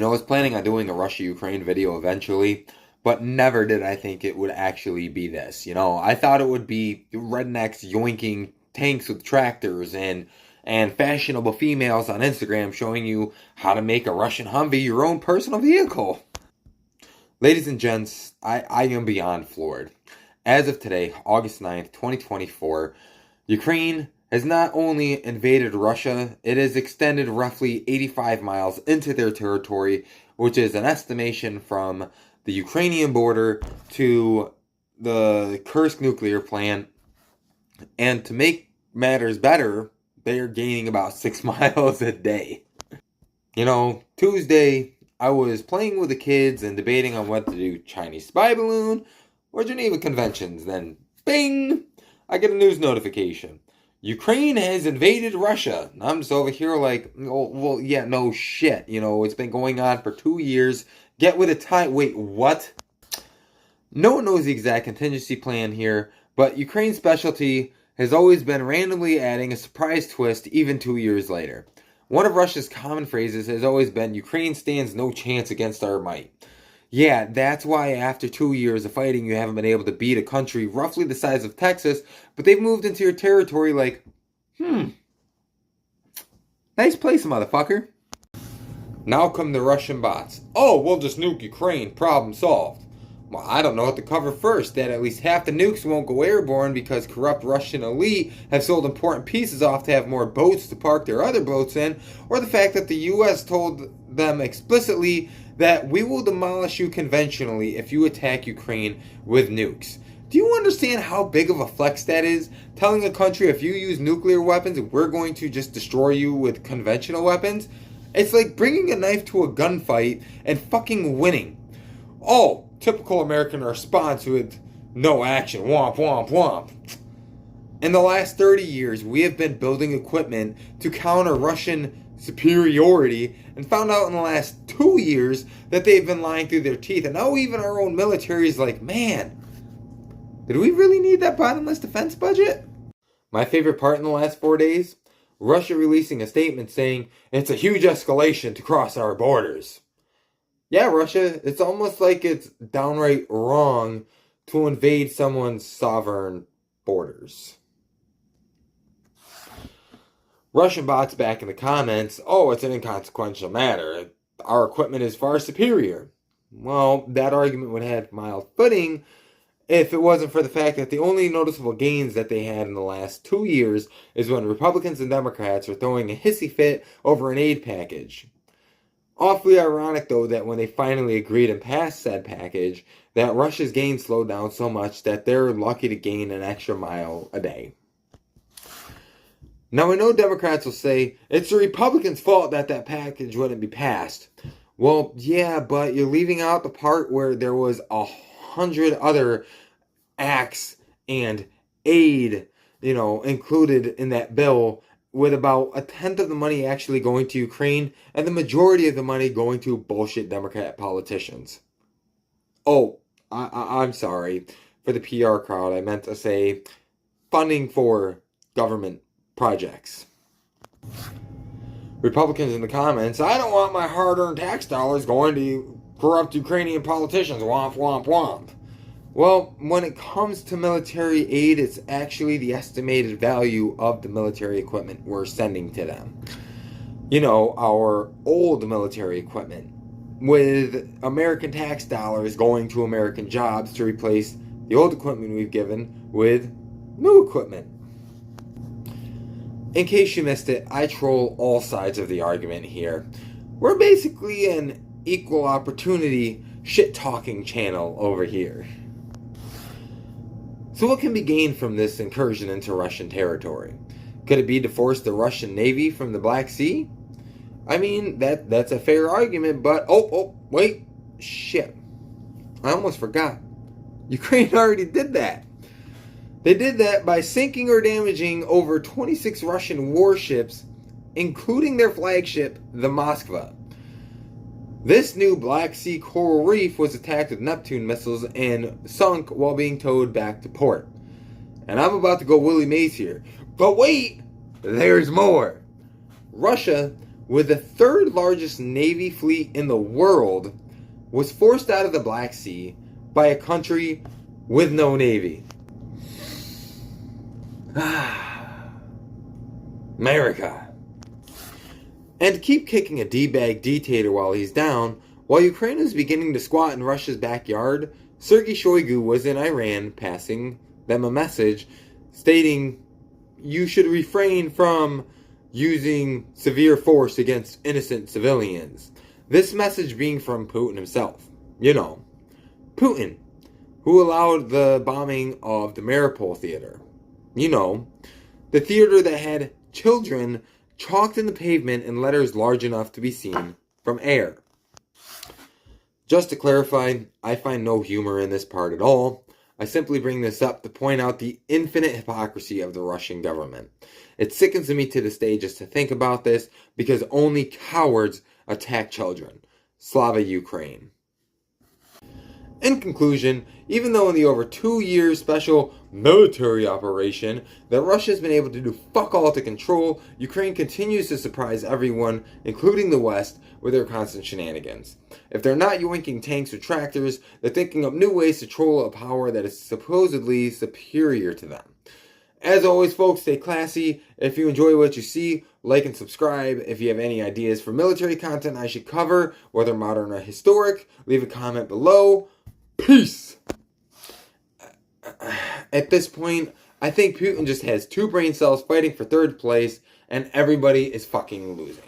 I was planning on doing a Russia-Ukraine video eventually, but never did I think it would actually be this. I thought it would be rednecks yoinking tanks with tractors and fashionable females on Instagram showing you how to make a Russian Humvee your own personal vehicle. Ladies and gents, I am beyond floored. As of today, August 9th, 2024, Ukraine has not only invaded Russia, it has extended roughly 85 miles into their territory, which is an estimation from the Ukrainian border to the Kursk nuclear plant. And to make matters better, they are gaining about 6 miles a day. Tuesday, I was playing with the kids and debating on what to do, Chinese spy balloon or Geneva Conventions. Then, bing, I get a news notification. Ukraine has invaded Russia. And I'm just over here like, oh, well, yeah, no shit. It's been going on for 2 years. Get with a time. Wait, what? No one knows the exact contingency plan here, but Ukraine's specialty has always been randomly adding a surprise twist even 2 years later. One of Russia's common phrases has always been, Ukraine stands no chance against our might. Yeah, that's why after 2 years of fighting, you haven't been able to beat a country roughly the size of Texas, but they've moved into your territory like, nice place, motherfucker. Now come the Russian bots. Oh, we'll just nuke Ukraine, problem solved. Well, I don't know what to cover first. That at least half the nukes won't go airborne because corrupt Russian elite have sold important pieces off to have more boats to park their other boats in, or the fact that the U.S. told them explicitly that we will demolish you conventionally if you attack Ukraine with nukes. Do you understand how big of a flex that is? Telling a country if you use nuclear weapons, we're going to just destroy you with conventional weapons? It's like bringing a knife to a gunfight and fucking winning. Oh, typical American response with no action. Womp, womp, womp. In the last 30 years, we have been building equipment to counter Russian superiority and found out in the last 2 years that they've been lying through their teeth. And now even our own military is like, man, did we really need that bottomless defense budget? My favorite part in the last 4 days? Russia releasing a statement saying it's a huge escalation to cross our borders. Yeah, Russia, it's almost like it's downright wrong to invade someone's sovereign borders. Russian bots back in the comments, oh, it's an inconsequential matter. Our equipment is far superior. Well, that argument would have mild footing if it wasn't for the fact that the only noticeable gains that they had in the last 2 years is when Republicans and Democrats are throwing a hissy fit over an aid package. Awfully ironic, though, that when they finally agreed and passed said package, that Russia's gains slowed down so much that they're lucky to gain an extra mile a day. Now, I know Democrats will say, it's the Republicans' fault that package wouldn't be passed. Well, yeah, but you're leaving out the part where there was 100 other acts and aid, included in that bill, with about a tenth of the money actually going to Ukraine and the majority of the money going to bullshit Democrat politicians. Oh, I'm sorry. For the PR crowd, I meant to say funding for government projects. Republicans in the comments, I don't want my hard-earned tax dollars going to corrupt Ukrainian politicians. Womp, womp, womp. Well, when it comes to military aid, it's actually the estimated value of the military equipment we're sending to them. Our old military equipment, with American tax dollars going to American jobs to replace the old equipment we've given with new equipment. In case you missed it, I troll all sides of the argument here. We're basically an equal opportunity shit-talking channel over here. So what can be gained from this incursion into Russian territory? Could it be to force the Russian Navy from the Black Sea? I mean, that's a fair argument, but wait, shit. I almost forgot. Ukraine already did that. They did that by sinking or damaging over 26 Russian warships, including their flagship, the Moskva. This new Black Sea coral reef was attacked with Neptune missiles and sunk while being towed back to port. And I'm about to go Willie Mays here. But wait, there's more. Russia with the third largest Navy fleet in the world, was forced out of the Black Sea by a country with no Navy. America. And to keep kicking a D-bag dictator while he's down, while Ukraine was beginning to squat in Russia's backyard, Sergei Shoigu was in Iran passing them a message stating you should refrain from using severe force against innocent civilians. This message being from Putin himself. You know, Putin, who allowed the bombing of the Mariupol theater. You know, the theater that had children chalked in the pavement in letters large enough to be seen from air. Just to clarify, I find no humor in this part at all. I simply bring this up to point out the infinite hypocrisy of the Russian government. It sickens me to this day just to think about this, because only cowards attack children. Slava Ukraine. In conclusion, even though in the over 2 years special military operation that Russia has been able to do fuck all to control, Ukraine continues to surprise everyone, including the West, with their constant shenanigans. If they're not yoinking tanks or tractors, they're thinking up new ways to troll a power that is supposedly superior to them. As always, folks, stay classy. If you enjoy what you see, like and subscribe. If you have any ideas for military content I should cover, whether modern or historic, leave a comment below. Peace! At this point, I think Putin just has 2 brain cells fighting for third place, and everybody is fucking losing.